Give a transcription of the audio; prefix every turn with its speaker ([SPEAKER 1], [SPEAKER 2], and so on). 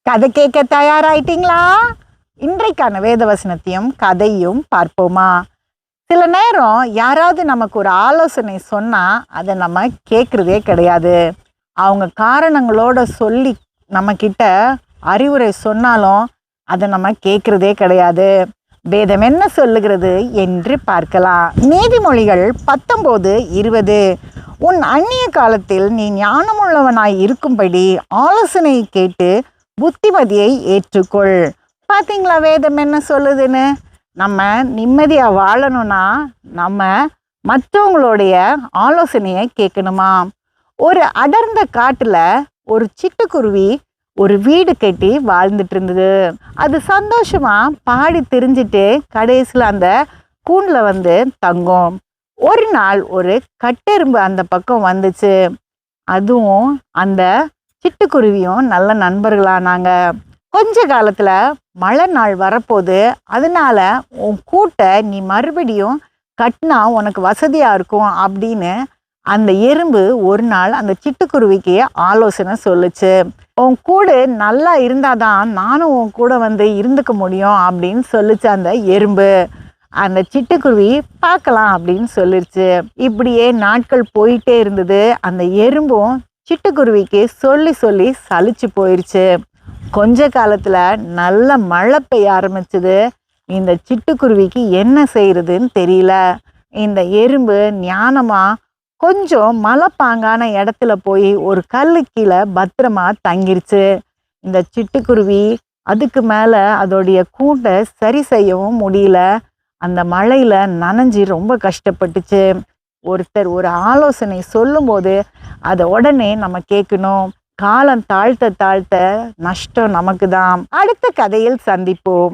[SPEAKER 1] கதை கேட்க தயாராயிட்டீங்களா? இன்றைக்கான வேதவசனத்தையும் கதையும் பார்ப்போமா? சில நேரம் யாராவது நமக்கு ஒரு ஆலோசனை சொன்னால் அதை நம்ம கேட்குறதே கிடையாது. அவங்க காரணங்களோட சொல்லி நம்மக்கிட்ட அறிவுரை சொன்னாலும் அதை நம்ம கேட்குறதே கிடையாது. வேதம் என்ன சொல்லுகிறது என்று பார்க்கலாம். நீதிமொழிகள் 19:20. உன் அந்நிய காலத்தில் நீ ஞானமுள்ளவனாய் இருக்கும்படி ஆலோசனை கேட்டு புத்திமதியை ஏற்றுக்கொள். பார்த்தீங்களா வேதம் என்ன சொல்லுதுன்னு? நம்ம நிம்மதியாக வாழணும்னா நம்ம மற்றவங்களுடைய ஆலோசனையை கேட்கணுமா? ஒரு அடர்ந்த காட்டில் ஒரு சிட்டுக்குருவி ஒரு வீடு கட்டி வாழ்ந்துட்டு இருந்தது. அது சந்தோஷமாக பாடி திரிஞ்சிட்டு கடைசியில் அந்த கூண்டில் வந்து தங்கும். ஒரு நாள் ஒரு கட்டெரும்பு அந்த பக்கம் வந்துச்சு. அதுவும் அந்த சிட்டுக்குருவியும் நல்ல நண்பர்களானாங்க. கொஞ்ச காலத்தில் மழை நாள் வரப்போது, அதனால உன் கூட்டை நீ மறுபடியும் கட்டினா உனக்கு வசதியாக இருக்கும் அப்படின்னு அந்த எறும்பு ஒரு நாள் அந்த சிட்டுக்குருவிக்கு ஆலோசனை சொல்லுச்சு. உன் கூடு நல்லா இருந்தாதான் நானும் உன் கூட வந்து இருந்துக்க முடியும் அப்படின்னு சொல்லிச்சு அந்த எறும்பு. அந்த சிட்டுக்குருவி பார்க்கலாம் அப்படின்னு சொல்லிருச்சு. இப்படியே நாட்கள் போயிட்டே இருந்தது. அந்த எறும்பும் சிட்டுக்குருவிக்கு சொல்லி சொல்லி சலிச்சு போயிடுச்சு. கொஞ்ச காலத்துல நல்ல மழை பெய்ய ஆரம்பிச்சுது. இந்த சிட்டுக்குருவிக்கு என்ன செய்யறதுன்னு தெரியல. இந்த எறும்பு ஞானமா கொஞ்சம் மலைப்பாங்கான இடத்துல போய் ஒரு கல்லு கீழே பத்திரமா தங்கிருச்சு. இந்த சிட்டுக்குருவி அதுக்கு மேல அதோடைய கூட்டை சரி செய்யவும் முடியல. அந்த மழையில நனைஞ்சி ரொம்ப கஷ்டப்பட்டுச்சு. ஒருத்தர் ஒரு ஆலோசனை சொல்லும்போது அதை உடனே நம்ம கேட்கணும். காலம் தாழ்த்த தாழ்த்த நஷ்டம் நமக்கு தான். அடுத்த கதையில் சந்திப்போம்.